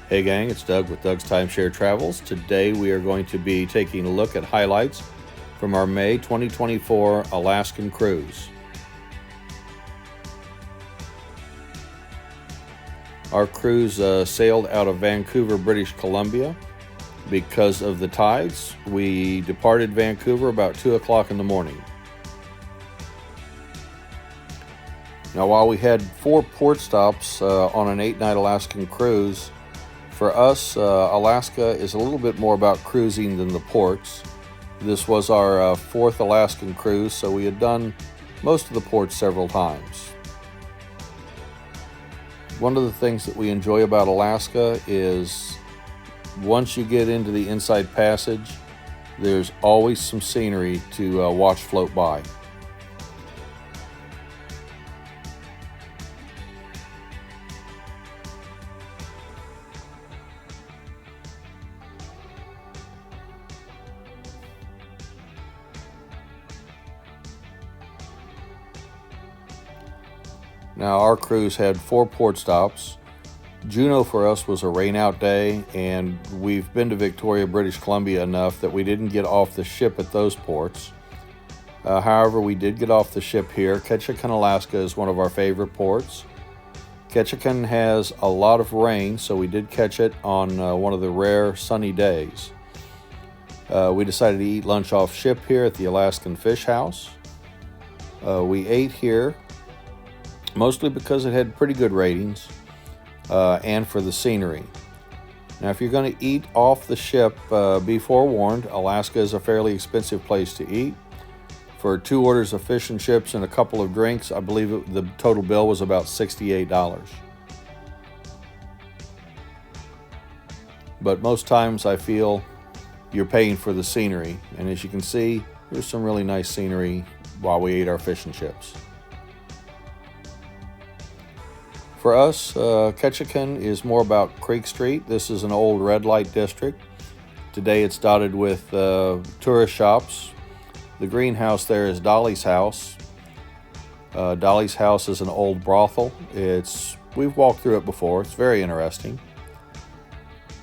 Hey gang, it's Doug with Doug's Timeshare Travels. Today we are going to be taking a look at highlights from our May 2024 Alaskan cruise. Our cruise sailed out of Vancouver, British Columbia. Because of the tides, we departed Vancouver about 2 o'clock in the morning. Now, while we had 4 port stops on an 8-night Alaskan cruise, for us, Alaska is a little bit more about cruising than the ports. This was our 4th Alaskan cruise, so we had done most of the ports several times. One of the things that we enjoy about Alaska is once you get into the Inside Passage, there's always some scenery to watch float by. Now, our cruise had 4 port stops. Juneau for us was a rain-out day, and we've been to Victoria, British Columbia enough that we didn't get off the ship at those ports. However, we did get off the ship here. Ketchikan, Alaska is one of our favorite ports. Ketchikan has a lot of rain, so we did catch it on one of the rare sunny days. We decided to eat lunch off ship here at the Alaskan Fish House. We ate here mostly because it had pretty good ratings and for the scenery. Now, if you're going to eat off the ship, be forewarned, Alaska is a fairly expensive place to eat. For 2 orders of fish and chips and a couple of drinks, I believe the total bill was about $68. But most times I feel you're paying for the scenery, and as you can see, there's some really nice scenery while we ate our fish and chips. For us, Ketchikan is more about Creek Street. This is an old red light district. Today it's dotted with tourist shops. The greenhouse there is Dolly's house. Dolly's house is an old brothel. We've walked through it before. It's very interesting.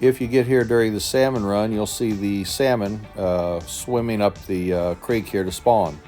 If you get here during the salmon run, you'll see the salmon swimming up the creek here to spawn.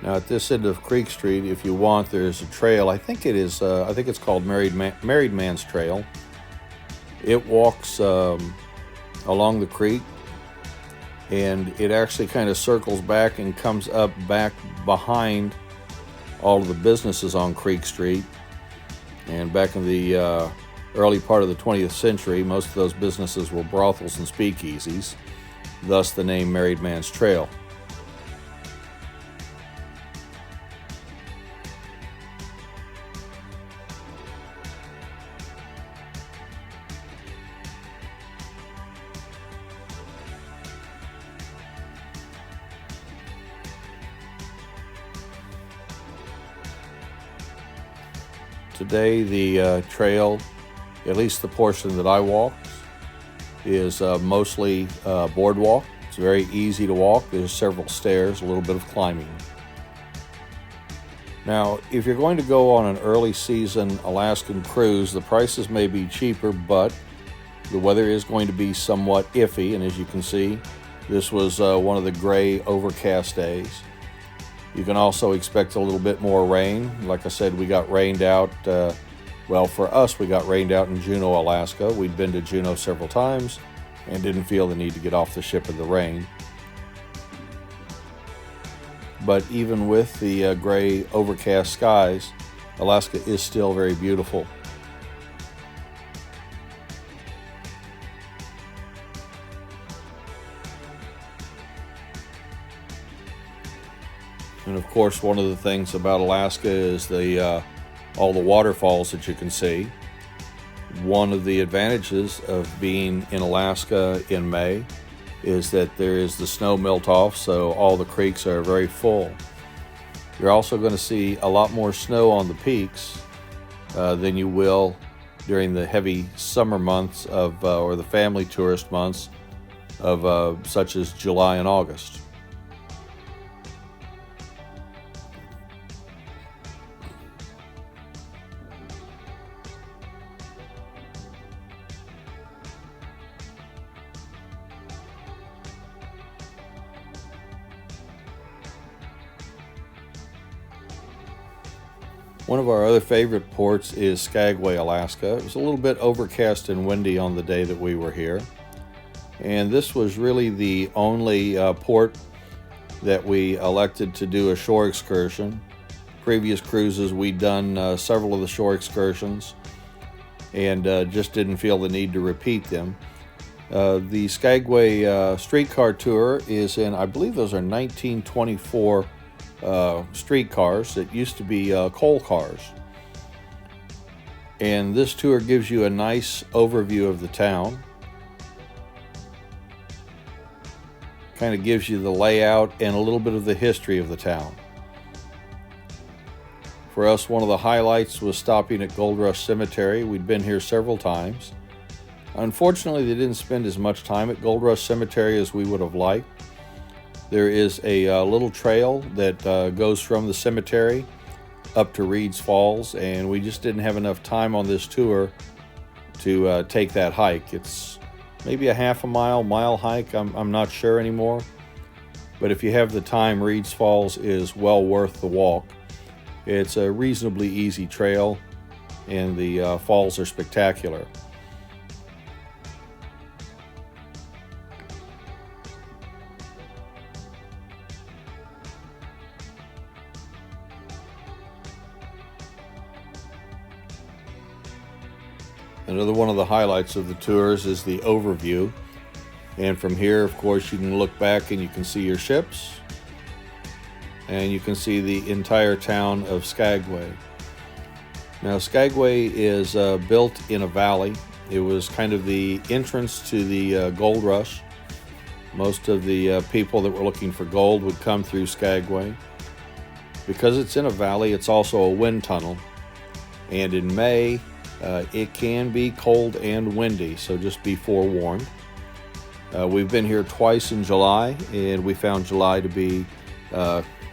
Now, at this end of Creek Street, if you want, there's a trail. I think it's called Married Man's Trail. It walks along the creek, and it actually kind of circles back and comes up back behind all of the businesses on Creek Street. And back in the early part of the 20th century, most of those businesses were brothels and speakeasies, thus the name Married Man's Trail. Today, the trail, at least the portion that I walked, is mostly boardwalk. It's very easy to walk. There's several stairs, a little bit of climbing. Now, if you're going to go on an early season Alaskan cruise, the prices may be cheaper, but the weather is going to be somewhat iffy. And as you can see, this was one of the gray overcast days. You can also expect a little bit more rain. Like I said, we got rained out. For us, we got rained out in Juneau, Alaska. We'd been to Juneau several times and didn't feel the need to get off the ship in the rain. But even with the gray, overcast skies, Alaska is still very beautiful. And of course, one of the things about Alaska is all the waterfalls that you can see. One of the advantages of being in Alaska in May is that there is the snow melt off, so all the creeks are very full. You're also going to see a lot more snow on the peaks than you will during the heavy summer months of or the family tourist months of such as July and August. One of our other favorite ports is Skagway, Alaska. It was a little bit overcast and windy on the day that we were here. And this was really the only port that we elected to do a shore excursion. Previous cruises, we'd done several of the shore excursions and just didn't feel the need to repeat them. The Skagway streetcar tour is in, I believe those are 1924 streetcars that used to be coal cars. And this tour gives you a nice overview of the town. Kind of gives you the layout and a little bit of the history of the town. For us, one of the highlights was stopping at Gold Rush Cemetery. We'd been here several times. Unfortunately, they didn't spend as much time at Gold Rush Cemetery as we would have liked. There is a little trail that goes from the cemetery up to Reed's Falls, and we just didn't have enough time on this tour to take that hike. It's maybe a half a mile hike, I'm not sure anymore. But if you have the time, Reed's Falls is well worth the walk. It's a reasonably easy trail, and the falls are spectacular. Another one of the highlights of the tours is the overview. And from here, of course, you can look back and you can see your ships. And you can see the entire town of Skagway. Now, Skagway is built in a valley. It was kind of the entrance to the gold rush. Most of the people that were looking for gold would come through Skagway. Because it's in a valley, it's also a wind tunnel. And in May, it can be cold and windy, so just be forewarned. We've been here twice in July, and we found July to be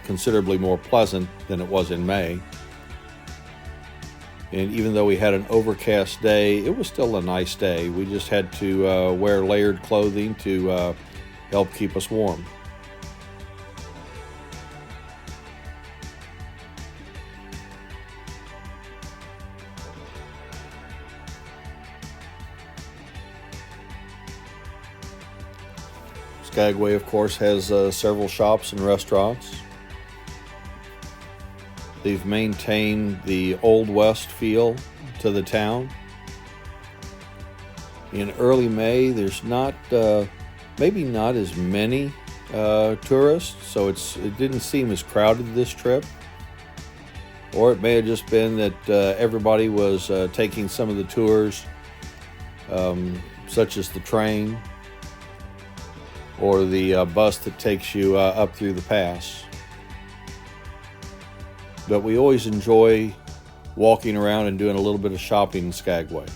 considerably more pleasant than it was in May. And even though we had an overcast day, it was still a nice day. We just had to wear layered clothing to help keep us warm. Skagway, of course, has several shops and restaurants. They've maintained the Old West feel to the town. In early May, there's maybe not as many tourists, so it didn't seem as crowded this trip. Or it may have just been that everybody was taking some of the tours, such as the train or the bus that takes you up through the pass. But we always enjoy walking around and doing a little bit of shopping in Skagway.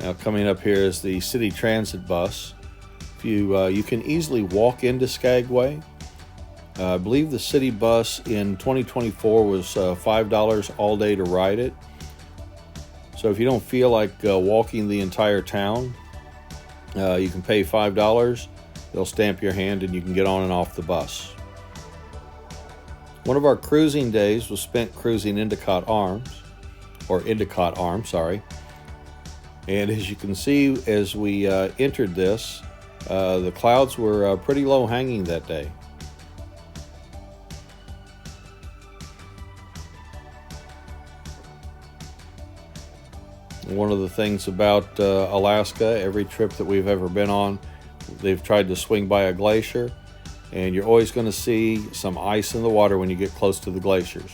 Now, coming up here is the city transit bus. You can easily walk into Skagway. I believe the city bus in 2024 was $5 all day to ride it. So if you don't feel like walking the entire town, you can pay $5. They'll stamp your hand and you can get on and off the bus. One of our cruising days was spent cruising Endicott Arms. And as you can see, as we entered this, the clouds were pretty low hanging that day. One of the things about Alaska, every trip that we've ever been on, they've tried to swing by a glacier, and you're always going to see some ice in the water when you get close to the glaciers.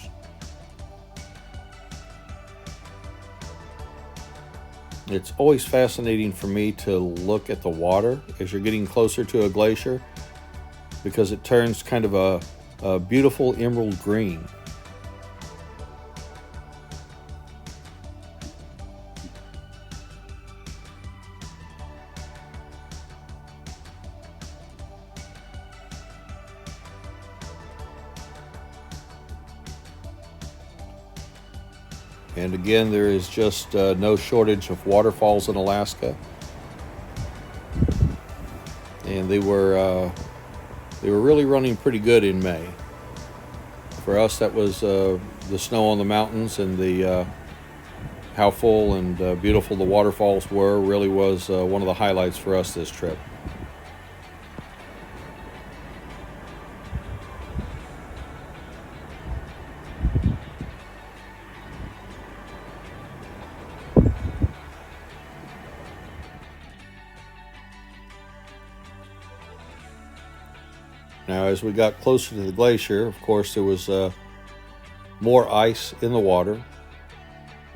It's always fascinating for me to look at the water as you're getting closer to a glacier, because it turns kind of a beautiful emerald green. And again, there is just no shortage of waterfalls in Alaska, and they were really running pretty good in May. For us, that was the snow on the mountains, and the how full and beautiful the waterfalls were really was one of the highlights for us this trip. Now, as we got closer to the glacier, of course, there was more ice in the water.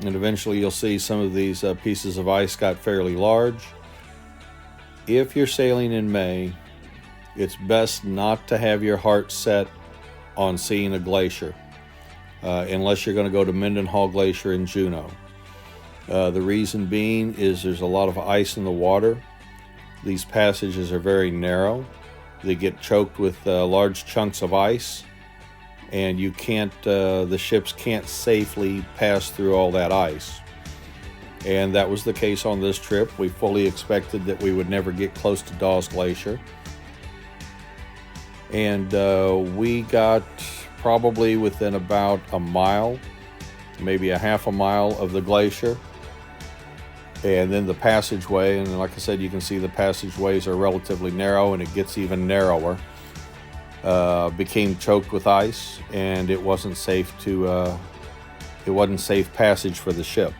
And eventually you'll see some of these pieces of ice got fairly large. If you're sailing in May, it's best not to have your heart set on seeing a glacier, unless you're going to go to Mendenhall Glacier in Juneau. The reason being is there's a lot of ice in the water. These passages are very narrow. They get choked with large chunks of ice, and you can't, the ships can't safely pass through all that ice. And that was the case on this trip. We fully expected that we would never get close to Dawes Glacier. And we got probably within about a mile, maybe a half a mile of the glacier. And then the passageway, and like I said, you can see the passageways are relatively narrow, and it gets even narrower, became choked with ice, and it wasn't safe passage for the ship.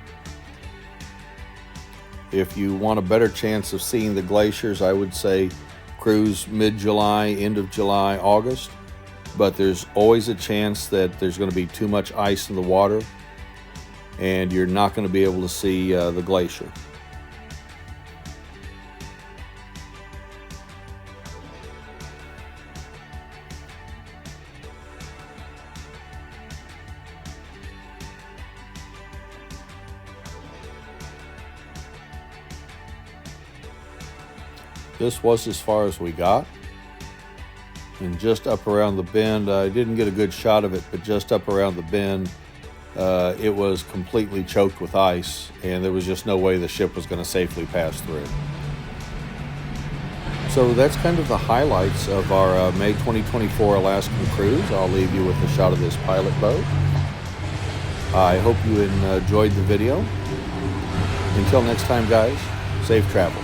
If you want a better chance of seeing the glaciers, I would say cruise mid-July, end of July, August. But there's always a chance that there's going to be too much ice in the water, and you're not going to be able to see the glacier. This was as far as we got, and just up around the bend, I didn't get a good shot of it, but just up around the bend, it was completely choked with ice, and there was just no way the ship was going to safely pass through. So that's kind of the highlights of our May 2024 Alaskan cruise. I'll leave you with a shot of this pilot boat. I hope you enjoyed the video. Until next time, guys, safe travel.